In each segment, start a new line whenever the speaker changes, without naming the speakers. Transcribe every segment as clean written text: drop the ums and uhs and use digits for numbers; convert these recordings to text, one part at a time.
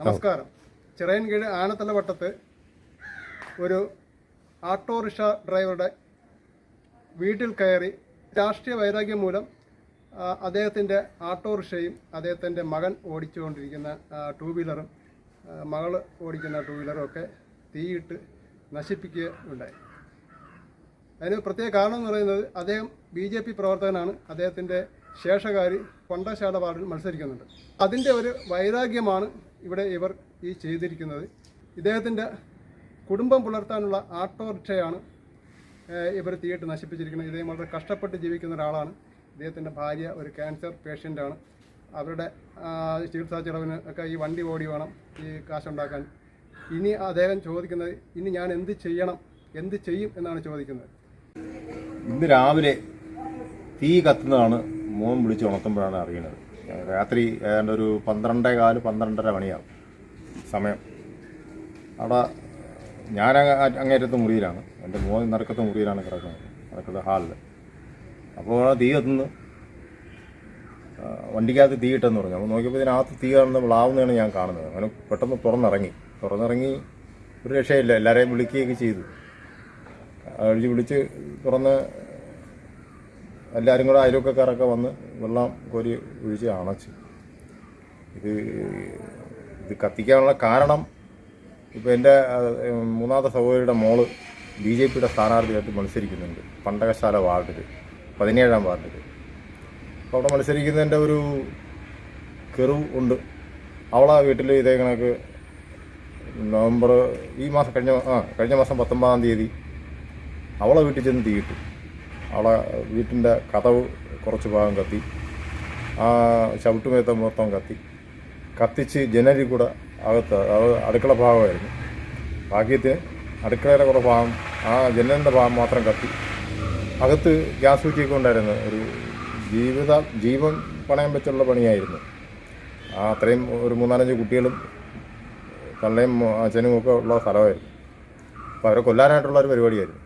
നമസ്കാരം. ചിറയൻകീഴ് ആനത്തലവട്ടത്ത് ഒരു ഓട്ടോറിക്ഷ ഡ്രൈവറുടെ വീട്ടിൽ കയറി രാഷ്ട്രീയ വൈരാഗ്യം മൂലം അദ്ദേഹത്തിൻ്റെ ഓട്ടോറിക്ഷയും അദ്ദേഹത്തിൻ്റെ മകൻ ഓടിച്ചുകൊണ്ടിരിക്കുന്ന ടൂ വീലറും മകൾ ഓടിക്കുന്ന ടൂ വീലറും ഒക്കെ തീയിട്ട് നശിപ്പിക്കുകയുണ്ടായി. അതിന് പ്രത്യേക കാരണം എന്ന് പറയുന്നത് അദ്ദേഹം BJP പ്രവർത്തകനാണ്. അദ്ദേഹത്തിൻ്റെ ശേഷകാരി കൊണ്ടശാല വാർഡിൽ മത്സരിക്കുന്നുണ്ട്. അതിൻ്റെ ഒരു വൈരാഗ്യമാണ് ഇവിടെ ഇവർ ഈ ചെയ്തിരിക്കുന്നത്. ഇദ്ദേഹത്തിൻ്റെ കുടുംബം പുലർത്താനുള്ള ഓട്ടോറിക്ഷയാണ് ഇവർ തീയിട്ട് നശിപ്പിച്ചിരിക്കുന്നത്. ഇദ്ദേഹം വളരെ കഷ്ടപ്പെട്ട് ജീവിക്കുന്ന ഒരാളാണ്. ഇദ്ദേഹത്തിൻ്റെ ഭാര്യ ഒരു ക്യാൻസർ പേഷ്യൻ്റാണ്. അവരുടെ ചികിത്സാ ചിലവിന് ഒക്കെ ഈ വണ്ടി ഓടി വേണം ഈ കാശുണ്ടാക്കാൻ. ഇനി അദ്ദേഹം ചോദിക്കുന്നത്, ഇനി ഞാൻ എന്ത് ചെയ്യും എന്നാണ് ചോദിക്കുന്നത്.
ഇന്ന് രാവിലെ തീ കത്തുന്നതാണ് മോൻ വിളിച്ച് ഉണർത്തുമ്പോഴാണ് അറിയുന്നത്. രാത്രി ഏതാണ്ട് ഒരു 12:15 മണിയാവും സമയം. അവിടെ ഞാൻ അങ്ങേറ്റത്തെ മുറിയിലാണ്, എൻ്റെ മോൻ നടുക്കത്തെ മുറിയിലാണ് കിടക്കുന്നത്, നടുക്കത്തെ ഹാളിൽ. അപ്പോൾ തീ കത്തുന്നു, വണ്ടിക്കകത്ത് തീ ഇട്ടെന്ന് പറഞ്ഞു. അപ്പോൾ നോക്കിയപ്പോൾ ഇതിനകത്ത് തീ കാണുന്ന വിളാവുന്നതാണ് ഞാൻ കാണുന്നത്. അങ്ങനെ പെട്ടെന്ന് തുറന്നിറങ്ങി ഒരു രക്ഷയില്ല, എല്ലാവരെയും വിളിക്കുകയൊക്കെ ചെയ്തു. വിളിച്ച് തുറന്ന് എല്ലാവരും കൂടെ അയൽവക്കക്കാരൊക്കെ വന്ന് വെള്ളം കോരി ഒഴിച്ച് അണച്ചു. ഇത് കത്തിക്കാനുള്ള കാരണം, ഇപ്പോൾ എൻ്റെ മൂന്നാമത്തെ സഹോദരിയുടെ മോള് BJPയുടെ സ്ഥാനാർത്ഥിയായിട്ട് മത്സരിക്കുന്നുണ്ട് പണ്ടകശാല വാർഡിൽ, 17-ാം വാർഡിൽ. അപ്പോൾ അവിടെ മത്സരിക്കുന്നതിൻ്റെ ഒരു കെറിവ് ഉണ്ട്. അവളെ വീട്ടിൽ ഇതേ കണക്ക് കഴിഞ്ഞ മാസം 19-ാം തീയതി അവളെ വീട്ടിൽ ചെന്ന് തീയിട്ടു. അവളെ വീട്ടിൻ്റെ കതവ് കുറച്ച് ഭാഗം കത്തി, ആ ചവിട്ടുമേത്ത മൊത്തം കത്തിച്ച് ജനലിൽ കൂടെ അകത്ത്, അത് അടുക്കള ഭാഗമായിരുന്നു. ഭാഗ്യത്തിന് അടുക്കളയുടെ കുറേ ഭാഗം, ആ ജനലിൻ്റെ ഭാഗം മാത്രം കത്തി. അകത്ത് ഗ്യാസ് കുറ്റിയൊക്കെ ഉണ്ടായിരുന്നു. ഒരു ജീവൻ പണയം വെച്ചുള്ള പണിയായിരുന്നു. അത്രയും ഒരു 3-4 കുട്ടികളും തള്ളയും അച്ഛനും ഒക്കെ ഉള്ള സ്ഥലമായിരുന്നു. അപ്പോൾ അവരെ കൊല്ലാനായിട്ടുള്ളൊരു പരിപാടിയായിരുന്നു.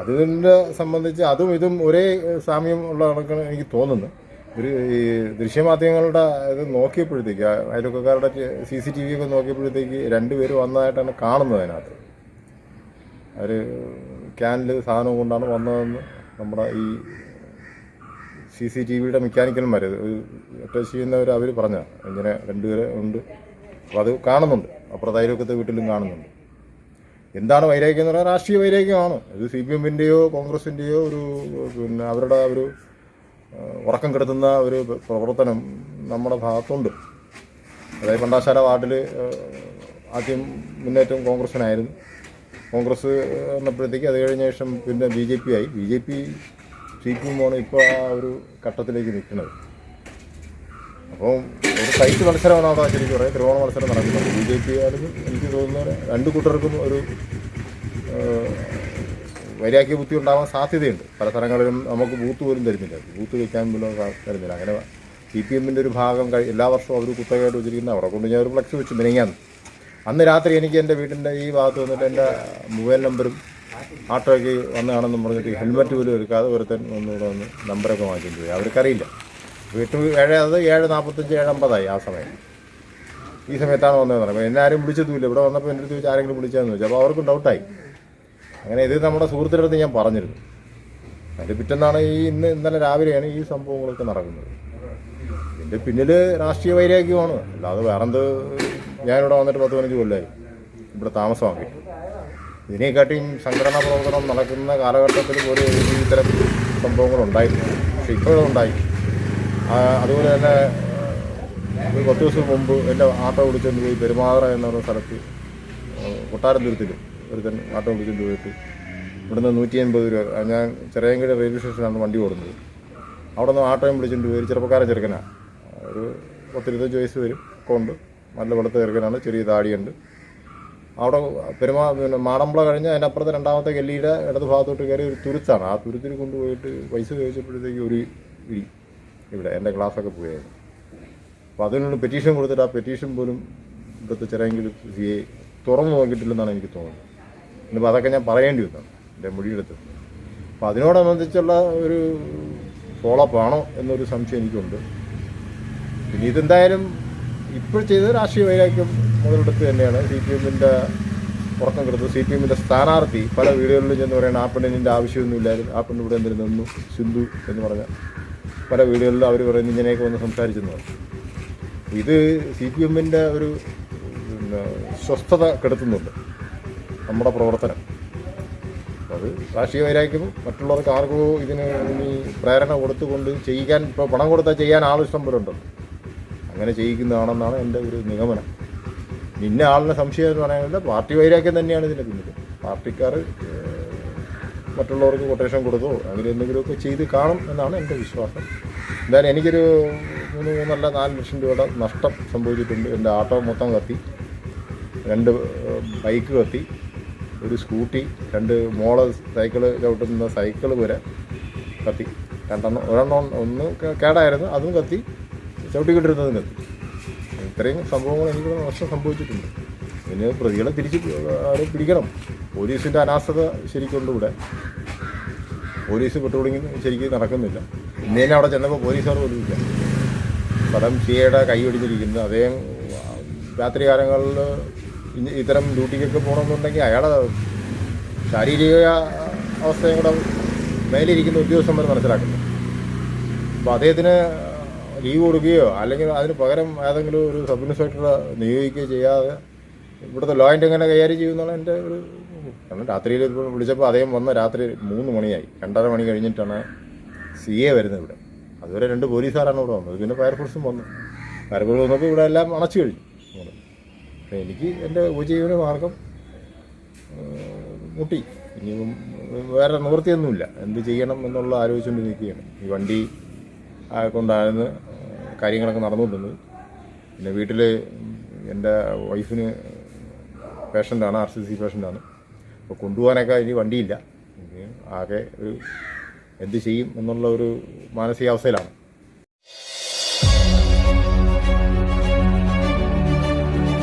അതിനെ സംബന്ധിച്ച് അതും ഇതും ഒരേ സാമ്യം ഉള്ള കണക്കാണ് എനിക്ക് തോന്നുന്നത്. ഒരു ഈ ദൃശ്യമാധ്യമങ്ങളുടെ ഇത് നോക്കിയപ്പോഴത്തേക്ക്, അയൽവക്കക്കാരുടെ CCTV ഒക്കെ നോക്കിയപ്പോഴത്തേക്ക് 2 പേര് വന്നതായിട്ടാണ് കാണുന്നത്. അതിനകത്ത് അവർ ക്യാനിൽ സാധനം കൊണ്ടാണ് വന്നതെന്ന് നമ്മുടെ ഈ CCTVയുടെ മെക്കാനിക്കൽമാർ ടച്ച് ചെയ്യുന്നവർ അവർ പറഞ്ഞതാണ്. ഇങ്ങനെ 2 പേര് ഉണ്ട്. അപ്പോൾ അത് കാണുന്നുണ്ട്, അപ്പുറത്ത് അയൽവക്കത്തെ വീട്ടിലും കാണുന്നുണ്ട്. എന്താണ് വൈരാഗ്യം എന്ന് പറഞ്ഞാൽ രാഷ്ട്രീയ വൈരാഗ്യമാണ്. ഇത് CPMൻ്റെയോ കോൺഗ്രസിൻ്റെയോ പിന്നെ അവരുടെ ഒരു ഉറക്കം കെടുത്തുന്ന ഒരു പ്രവർത്തനം നമ്മുടെ ഭാഗത്തുണ്ട്. അതായത് പണ്ടാശാല വാർഡിൽ ആദ്യം മുന്നേറ്റം കോൺഗ്രസിനായിരുന്നു. കോൺഗ്രസ് വന്നപ്പോഴത്തേക്ക് അത് കഴിഞ്ഞ ശേഷം പിന്നെ BJP ആയി. BJP CPM ആണ് ഇപ്പോൾ ആ ഒരു ഘട്ടത്തിലേക്ക് നിൽക്കുന്നത്. അപ്പോൾ ഒരു സൈറ്റ് മത്സരമാണ് അവിടെ ശരിക്കും പറയാം. ത്രികോണ മത്സരം നടക്കുന്നുണ്ട്. BJP ആയാലും എനിക്ക് തോന്നുന്നത് 2 കൂട്ടർക്കും ഒരു വൈരാഗ്യ ബുദ്ധി ഉണ്ടാവാൻ സാധ്യതയുണ്ട്. പല സ്ഥലങ്ങളിലും നമുക്ക് ബൂത്ത് പോലും തരുന്നില്ല, ബൂത്ത് വയ്ക്കാൻ പോലും തരുന്നില്ല. അങ്ങനെ CPMൻ്റെ ഒരു ഭാഗം എല്ലാ വർഷവും അവർ കുത്തകയായിട്ട് വെച്ചിരിക്കുന്ന അവിടെ കൊണ്ട് ഞാൻ ഒരു ഫ്ലക്സ് വെച്ച് മിനിങ്ങാന്ന്. അന്ന് രാത്രി എനിക്ക് എൻ്റെ വീട്ടിൻ്റെ ഈ ഭാഗത്ത് വന്നിട്ട് എൻ്റെ മൊബൈൽ നമ്പറും ആട്ടോയ്ക്ക് വന്നതാണെന്ന് പറഞ്ഞിട്ട് ഹെൽമെറ്റ് പോലും എടുക്കാതെ ഒരുത്തൻ ഒന്നുകൂടെ വന്ന് നമ്പറൊക്കെ മാറ്റിയിട്ട് പോയി. അവർക്കറിയില്ല. വീട്ടിൽ 7:45 7:50 ആ സമയം. ഈ സമയത്താണ് വന്നതെന്ന് പറയുമ്പോൾ എന്നെ ആരും വിളിച്ചതുമില്ല. ഇവിടെ വന്നപ്പോൾ എൻ്റെ അടുത്ത് ചോദിച്ചാൽ ആരെങ്കിലും വിളിച്ചാന്ന് ചോദിച്ചു. അപ്പോൾ അവർക്കും ഡൗട്ടായി. അങ്ങനെ ഇത് നമ്മുടെ സുഹൃത്തിൻ്റെ അടുത്ത് ഞാൻ പറഞ്ഞിരുന്നു. അതിൻ്റെ പിറ്റെന്നാണ് ഇന്നലെ രാവിലെയാണ് ഈ സംഭവങ്ങളൊക്കെ നടക്കുന്നത്. ഇതിൻ്റെ പിന്നിൽ രാഷ്ട്രീയ വൈരാഗ്യമാണ്, അല്ലാതെ വേറെന്ത്. ഞാനിവിടെ വന്നിട്ട് 10-15 കൊല്ലമായി ഇവിടെ താമസമാക്കി. ഇതിനെക്കാട്ടിയും സംഘടനാ പ്രവർത്തനം നടക്കുന്ന കാലഘട്ടത്തിൽ പോലും ഇത്തരം സംഭവങ്ങളുണ്ടായിരുന്നു. പക്ഷെ ഇപ്പോഴുണ്ടായി. അതുപോലെ തന്നെ ഒരു 10 ദിവസം മുമ്പ് എൻ്റെ ആട്ടോ വിളിച്ചുകൊണ്ട് പോയി പെരുമാറ എന്ന പറഞ്ഞ സ്ഥലത്ത് കൊട്ടാരത്തുരുത്തിൽ ഒരുത്തൻ ആട്ടോ വിളിച്ചുകൊണ്ട് പോയിട്ട് ഇവിടുന്ന് 180 രൂപ. ഞാൻ ചിറയൻകീഴ് റെയിൽവേ സ്റ്റേഷനിലാണ് വണ്ടി ഓടുന്നത്. അവിടെ നിന്ന് ആട്ടോയും വിളിച്ചുകൊണ്ട് പോയി. ചെറുപ്പക്കാരൻ ചെറുക്കനാണ്, ഒരു 10-25 വയസ്സ് വരും, കൊണ്ട് നല്ല വെളുത്ത ചെറുക്കനാണ്, ചെറിയ താടിയുണ്ട്. അവിടെ പിന്നെ മാടമ്പള കഴിഞ്ഞ് അതിൻ്റെ അപ്പുറത്തെ 2ാമത്തെ ഗല്ലിയുടെ ഇടത് ഭാഗത്തോട്ട് കയറി ഒരു തുരുത്താണ്. ആ തുരുത്തിൽ കൊണ്ടുപോയിട്ട് പൈസ ചോദിച്ചപ്പോഴത്തേക്ക് ഒരു ഇവിടെ എൻ്റെ ക്ലാസ്സൊക്കെ പോയായിരുന്നു. അപ്പോൾ അതിനോട് പെറ്റീഷൻ കൊടുത്തിട്ട് ആ പെറ്റീഷൻ പോലും ഇവിടുത്തെ ചിറയെങ്കിലും തുറന്നു നോക്കിയിട്ടില്ലെന്നാണ് എനിക്ക് തോന്നുന്നത്. ഇന്നിപ്പോൾ അതൊക്കെ ഞാൻ പറയേണ്ടി വന്നതാണ് എൻ്റെ മൊഴിയെടുത്ത്. അപ്പോൾ അതിനോടനുബന്ധിച്ചുള്ള ഒരു ഫോളോ അപ്പ് ആണോ എന്നൊരു സംശയം എനിക്കുണ്ട്. പിന്നെ ഇതെന്തായാലും ഇപ്പോൾ ചെയ്തത് രാഷ്ട്രീയ വൈരാഗ്യം മുതലെടുത്ത് തന്നെയാണ്. CPM-ൻ്റെ ഉറക്കം കെടുത്ത് CPM-ൻ്റെ സ്ഥാനാർത്ഥി പല വീടുകളിലും ചെന്ന് പറയുന്നത് ആ പെണ്ണിൻ്റെ ആവശ്യമൊന്നുമില്ലായിരുന്നു, ആ പെണ്ണ് ഇവിടെ എന്തിനു നിന്നു സിന്ധു എന്ന് പറഞ്ഞ പല വീടുകളിലും അവർ പറയുന്നത് ഇങ്ങനെയൊക്കെ വന്ന് സംസാരിച്ചെന്ന് പറഞ്ഞു. ഇത് CPM-ൻ്റെ ഒരു സ്വസ്ഥത കെടുത്തുന്നുണ്ട് നമ്മുടെ പ്രവർത്തനം. അത് രാഷ്ട്രീയ വൈരാഗ്യം മറ്റുള്ളവർക്ക് ആർക്കോ ഇതിന് ഇനി പ്രേരണ കൊടുത്തുകൊണ്ട് ചെയ്യിക്കാൻ, ഇപ്പോൾ പണം കൊടുത്താൽ ചെയ്യാൻ ആളിഷ്ടം പോലെ ഉണ്ടല്ലോ, അങ്ങനെ ചെയ്യിക്കുന്നതാണെന്നാണ് എൻ്റെ ഒരു നിഗമനം. ഇന്ന ആളിനെ സംശയം എന്ന് പറയാനില്ല, പാർട്ടി വൈരാഗ്യം തന്നെയാണ് ഇതിൻ്റെ പിന്നിൽ. പാർട്ടിക്കാർ മറ്റുള്ളവർക്ക് കൊട്ടേഷൻ കൊടുത്തോ അങ്ങനെ എന്തെങ്കിലുമൊക്കെ ചെയ്ത് കാണും എന്നാണ് എൻ്റെ വിശ്വാസം. എന്തായാലും എനിക്കൊരു 3-4 ലക്ഷം രൂപയുടെ നഷ്ടം സംഭവിച്ചിട്ടുണ്ട്. എൻ്റെ ആട്ടോ മൊത്തം കത്തി, 2 ബൈക്ക് കത്തി, ഒരു സ്കൂട്ടി, 2 മോള് സൈക്കിള് ചവിട്ടുന്ന സൈക്കിള് വരെ കത്തി. 2 ഒരെണ്ണം ഒന്ന് കേടായിരുന്നു, അതും കത്തി, ചവിട്ടിക്കൊണ്ടിരുന്നതും കത്തി. ഇത്രയും സംഭവങ്ങൾ എനിക്ക് നഷ്ടം സംഭവിച്ചിട്ടുണ്ട്. ഇതിന് പ്രതികളെ തിരിച്ച് പിടിക്കണം. പോലീസിൻ്റെ അനാസ്ഥത ശരിക്കുണ്ട്. ഇവിടെ പോലീസ് പെട്രോളിങ് ശരിക്കും നടക്കുന്നില്ല. ഇന്ന് തന്നെ അവിടെ ചെന്നപ്പോൾ പോലീസുകാർ പോലും ഇല്ല. സ്ഥലം സിയുടെ കൈ ഒടിഞ്ഞിരിക്കുന്നത്. അദ്ദേഹം രാത്രികാലങ്ങളിൽ ഇത്തരം ഡ്യൂട്ടിക്കൊക്കെ പോകണമെന്നുണ്ടെങ്കിൽ അയാളെ ശാരീരിക അവസ്ഥയും കൂടെ മേലിരിക്കുന്ന ഉദ്യോഗസ്ഥന്മാർ മനസ്സിലാക്കുന്നു. അപ്പോൾ അദ്ദേഹത്തിന് ലീവ് കൊടുക്കുകയോ അല്ലെങ്കിൽ അതിന് പകരം ഏതെങ്കിലും ഒരു സബ് ഇൻസ്പെക്ടറെ നിയോഗിക്കുകയോ ചെയ്യാതെ ഇവിടുത്തെ ലോ ആൻഡ് എങ്ങനെ കൈകാര്യം ചെയ്യുമെന്നാണ് എൻ്റെ ഒരു. കാരണം രാത്രിയിൽ വിളിച്ചപ്പോൾ അദ്ദേഹം വന്ന രാത്രി 3 മണിയായി, 2:30 മണി കഴിഞ്ഞിട്ടാണ് CA വരുന്നത് ഇവിടെ. അതുവരെ 2 പോലീസുകാരാണ് ഇവിടെ വന്നത്. പിന്നെ ഫയർഫോഴ്സും വന്നു. ഫയർഫോഴ്സ് വന്നപ്പോൾ ഇവിടെ എല്ലാം അണച്ചു കഴിഞ്ഞു. അപ്പോൾ എനിക്ക് എൻ്റെ ഉപജീവന മാർഗം മുട്ടി. ഇനിയും വേറെ നിവൃത്തിയൊന്നുമില്ല. എന്ത് ചെയ്യണം എന്നുള്ള ആലോചിച്ചുകൊണ്ട് നിൽക്കുകയാണ്. ഈ വണ്ടി കൊണ്ടായിരുന്നു കാര്യങ്ങളൊക്കെ നടന്നുകൊണ്ടിരുന്നത്. പിന്നെ വീട്ടിൽ എൻ്റെ വൈഫിന് പേഷ്യൻ്റാണ്, RCC പേഷ്യൻ്റാണ്. അപ്പോൾ കൊണ്ടുപോകാനൊക്കെ ഇനി വണ്ടിയില്ല. ആകെ ഒരു എന്ത് ചെയ്യും എന്നുള്ള ഒരു മാനസികാവസ്ഥയിലാണ്.